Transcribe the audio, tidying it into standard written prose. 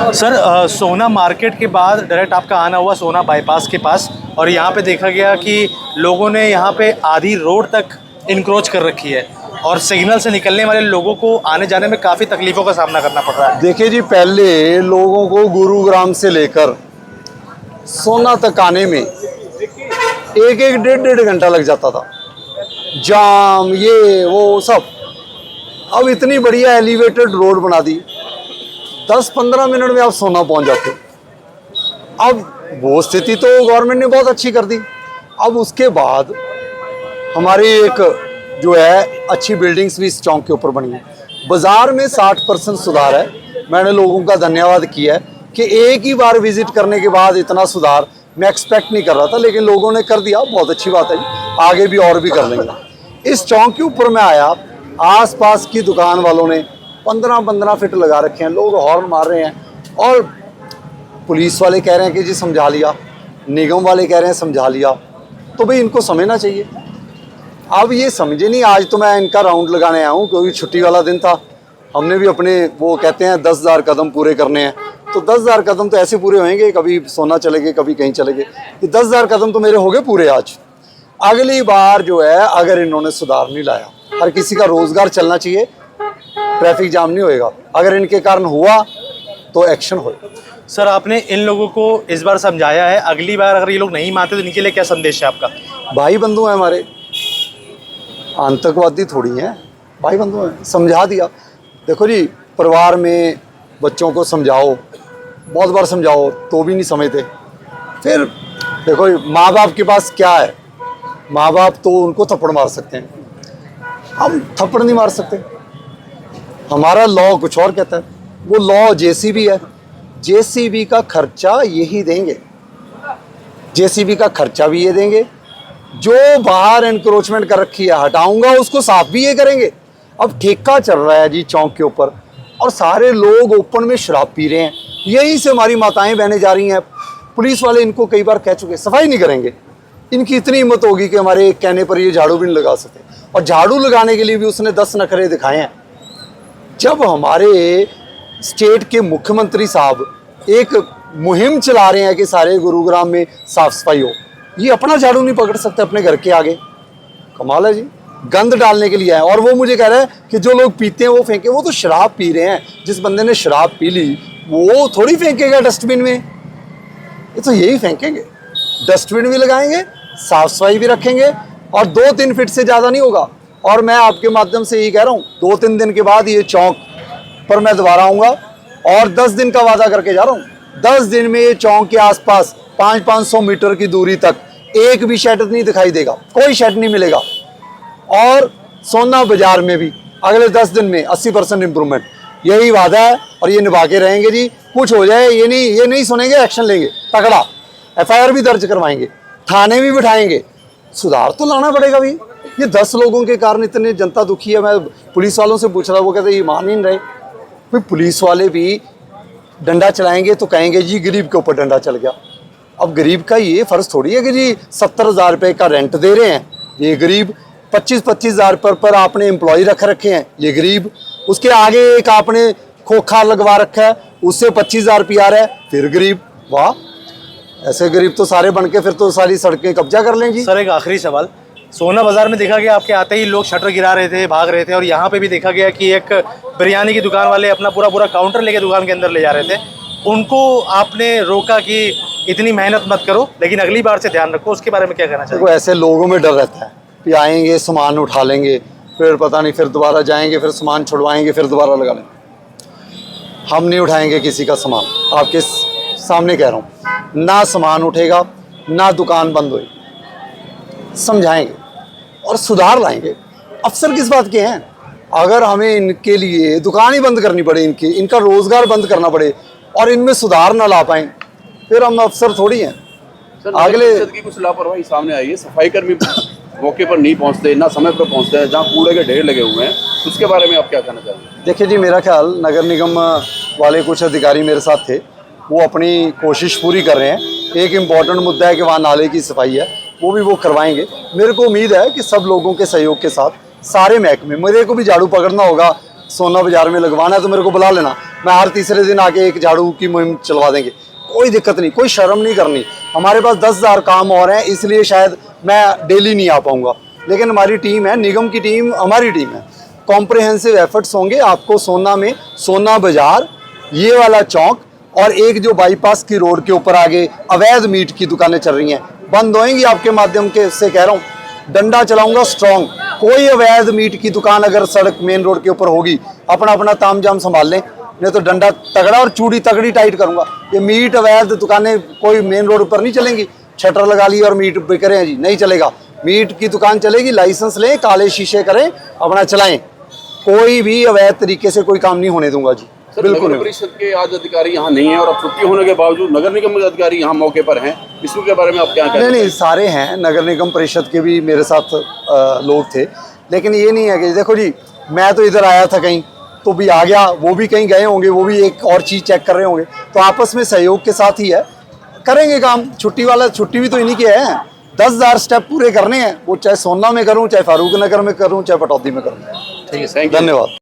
Sir सोना market के बाद डायरेक्ट आपका आना हुआ सोना बाईपास के पास, और यहाँ पे देखा गया कि लोगों ने यहाँ पे आधी रोड तक इनक्रोच कर रखी है और सिग्नल से निकलने वाले लोगों को आने जाने में काफ़ी तकलीफ़ों का सामना करना पड़ रहा है। देखिए जी, पहले लोगों को गुरुग्राम से लेकर सोना तक आने में एक एक डेढ़ घंटा लग जाता था, जाम ये वो सब। अब इतनी बढ़िया एलिवेटेड रोड बना दी, 10-15 मिनट में आप सोना पहुंच जाते हो। अब वो स्थिति तो गवर्नमेंट ने बहुत अच्छी कर दी। अब उसके बाद हमारी एक जो है अच्छी बिल्डिंग्स भी इस चौक के ऊपर बनी है। बाज़ार में 60% सुधार है। मैंने लोगों का धन्यवाद किया है कि एक ही बार विजिट करने के बाद इतना सुधार मैं एक्सपेक्ट नहीं कर रहा था, लेकिन लोगों ने कर दिया, बहुत अच्छी बात है। आगे भी और भी कर लेंगे। इस चौक के ऊपर मैं आया, आसपास की दुकान वालों ने 15-15 फीट लगा रखे हैं, लोग हॉर्न मार रहे हैं और पुलिस वाले कह रहे हैं कि जी समझा लिया, निगम वाले कह रहे हैं समझा लिया। तो भाई इनको समझना चाहिए। अब ये समझे नहीं। आज तो मैं इनका राउंड लगाने आया हूँ क्योंकि छुट्टी वाला दिन था। हमने भी अपने वो कहते हैं 10,000 कदम पूरे करने हैं, तो 10,000 कदम तो ऐसे पूरे होंगे, कभी सोना चले गए, कभी कहीं चले गए। ये 10,000 कदम तो मेरे हो गए पूरे आज। अगली बार जो है अगर इन्होंने सुधार नहीं लाया, हर किसी का रोजगार चलना चाहिए, ट्रैफिक जाम नहीं होएगा। अगर इनके कारण हुआ तो एक्शन होगा। सर आपने इन लोगों को इस बार समझाया है, अगली बार अगर ये लोग नहीं मानते तो इनके लिए क्या संदेश है आपका? भाई बंधु हैं हमारे, आतंकवादी थोड़ी हैं, भाई बंधु हैं, समझा दिया। देखो जी, परिवार में बच्चों को समझाओ, बहुत बार समझाओ तो भी नहीं समझते। फिर देखो माँ बाप के पास क्या है, माँ बाप तो उनको थप्पड़ मार सकते हैं, हम थप्पड़ नहीं मार सकते। हमारा लॉ कुछ और कहता है। वो लॉ जेसीबी है, जेसीबी का खर्चा यही देंगे, जेसीबी का खर्चा भी ये देंगे। जो बाहर एनक्रोचमेंट कर रखी है हटाऊंगा, उसको साफ भी ये करेंगे। अब ठेका चल रहा है जी चौक के ऊपर और सारे लोग ओपन में शराब पी रहे हैं, यहीं से हमारी माताएं बहने जा रही हैं। पुलिस वाले इनको कई बार कह चुके, सफाई नहीं करेंगे। इनकी इतनी हिम्मत होगी कि हमारे एक कहने पर ये झाड़ू भी नहीं लगा सके, और झाड़ू लगाने के लिए भी उसने 10 नखरे दिखाए हैं। जब हमारे स्टेट के मुख्यमंत्री साहब एक मुहिम चला रहे हैं कि सारे गुरुग्राम में साफ सफाई हो, ये अपना झाड़ू नहीं पकड़ सकते अपने घर के आगे। कमाल है जी, गंद डालने के लिए आए। और वो मुझे कह रहे हैं कि जो लोग पीते हैं वो फेंके। वो तो शराब पी रहे हैं। जिस बंदे ने शराब पी ली वो थोड़ी फेंकेगा डस्टबिन में, ये तो यही फेंकेंगे। डस्टबिन भी लगाएंगे, साफ सफाई भी रखेंगे, और 2-3 फीट से ज़्यादा नहीं होगा। और मैं आपके माध्यम से यही कह रहा हूँ, 2-3 दिन के बाद ये चौक पर मैं दोबारा आऊँगा और 10 दिन का वादा करके जा रहा हूँ। 10 दिन में ये चौक के आसपास 500-500 मीटर की दूरी तक एक भी शेड नहीं दिखाई देगा, कोई शेड नहीं मिलेगा। और सोना बाजार में भी अगले 10 दिन में 80% इम्प्रूवमेंट, यही वादा है और ये निभा के रहेंगे जी। कुछ हो जाए ये नहीं सुनेंगे, एक्शन लेंगे तगड़ा, FIR भी दर्ज करवाएंगे, थाने भी बिठाएंगे। सुधार तो लाना पड़ेगा भाई। ये 10 लोगों के कारण इतनी जनता दुखी है। मैं पुलिस वालों से पूछ रहा, वो कहते ये मान ही नहीं रहे। भाई पुलिस वाले भी डंडा चलाएंगे तो कहेंगे जी गरीब के ऊपर डंडा चल गया। अब गरीब का ये फर्ज थोड़ी है कि जी 70,000 रुपये का रेंट दे रहे हैं ये गरीब, 25-25,000 पर आपने एम्प्लॉय रख रखे हैं ये गरीब, उसके आगे एक आपने खोखा लगवा रखा है उससे 25,000 रुपया आ रहा है फिर गरीब। वाह, ऐसे गरीब तो सारे बन के फिर तो सारी सड़कें कब्जा कर लेंगी। सर एक आखिरी सवाल, सोना बाजार में देखा गया आपके आते ही लोग शटर गिरा रहे थे, भाग रहे थे, और यहाँ पे भी देखा गया कि एक बिरयानी की दुकान वाले अपना पूरा काउंटर लेके दुकान के अंदर ले जा रहे थे। उनको आपने रोका कि इतनी मेहनत मत करो, लेकिन अगली बार से ध्यान रखो, उसके बारे में क्या कहना चाहिए? देखो ऐसे लोगों में डर रहता है कि आएंगे सामान उठा लेंगे, फिर पता नहीं, फिर दोबारा जाएंगे, फिर सामान छुड़वाएंगे, फिर दोबारा लगा लेंगे। हम नहीं उठाएंगे किसी का सामान, आपके सामने कह रहा हूँ। ना सामान उठेगा, ना दुकान बंद होगी। समझाएंगे और सुधार लाएंगे। अफसर किस बात के हैं? अगर हमें इनके लिए दुकान ही बंद करनी पड़े, इनका रोजगार बंद करना पड़े और इनमें सुधार ना ला पाएं, फिर हम अफसर थोड़ी हैं। अगले की कुछ लापरवाही सामने आई है, सफाई कर्मी मौके पर नहीं पहुंचते, ना समय पर पहुंचते हैं, जहां कूड़े के ढेर लगे हुए हैं, उसके बारे में आप क्या कहना चाहेंगे? देखिए जी, मेरा ख्याल नगर निगम वाले कुछ अधिकारी मेरे साथ थे, वो अपनी कोशिश पूरी कर रहे हैं। एक इम्पॉर्टेंट मुद्दा है कि वहाँ नाले की सफाई है, वो भी वो करवाएंगे। मेरे को उम्मीद है कि सब लोगों के सहयोग के साथ सारे महकमे, मेरे को भी झाड़ू पकड़ना होगा, सोना बाजार में लगवाना है तो मेरे को बुला लेना, मैं हर तीसरे दिन आके एक झाड़ू की मुहिम चलवा देंगे, कोई दिक्कत नहीं, कोई शर्म नहीं करनी। हमारे पास 10,000 काम और हैं, इसलिए शायद मैं डेली नहीं आ पाऊंगा, लेकिन हमारी टीम है, निगम की टीम हमारी टीम है, कॉम्प्रिहेंसिव एफर्ट्स होंगे। आपको सोना में सोना बाजार, ये वाला चौक और एक जो बाईपास की रोड के ऊपर आगे अवैध मीट की दुकानें चल रही हैं, बंद होएंगी आपके माध्यम के से कह रहा हूँ। डंडा चलाऊंगा स्ट्रॉन्ग, कोई अवैध मीट की दुकान अगर सड़क मेन रोड के ऊपर होगी, अपना अपना तामझाम संभाल लें, नहीं तो डंडा तगड़ा और चूड़ी तगड़ी टाइट करूंगा। ये मीट अवैध दुकानें कोई मेन रोड पर नहीं चलेंगी, शटर लगा ली और मीट बिक रहे हैं जी, नहीं चलेगा। मीट की दुकान चलेगी, लाइसेंस लें, काले शीशे करें, अपना चलाएं, कोई भी अवैध तरीके से कोई काम नहीं होने दूंगा जी। सर, बिल्कुल नगर परिषद के आज अधिकारी यहाँ नहीं है और अब छुट्टी होने के बावजूद नगर निगम के अधिकारी यहाँ मौके पर हैं, इसके बारे में आप क्या कहते हैं? नहीं, सारे हैं, नगर निगम परिषद के भी मेरे साथ लोग थे, लेकिन ये नहीं है कि देखो जी मैं तो इधर आया था कहीं तो भी आ गया, वो भी कहीं गए होंगे, वो भी एक और चीज़ चेक कर रहे होंगे, तो आपस में सहयोग के साथ ही है, करेंगे काम। छुट्टी वाला छुट्टी भी तो इन्हीं के है, 10,000 स्टेप पूरे करने हैं, वो चाहे सोना में करूँ, चाहे फारूक नगर में करूँ, चाहे पटौदी में करूँ। ठीक है, थैंक यू। धन्यवाद।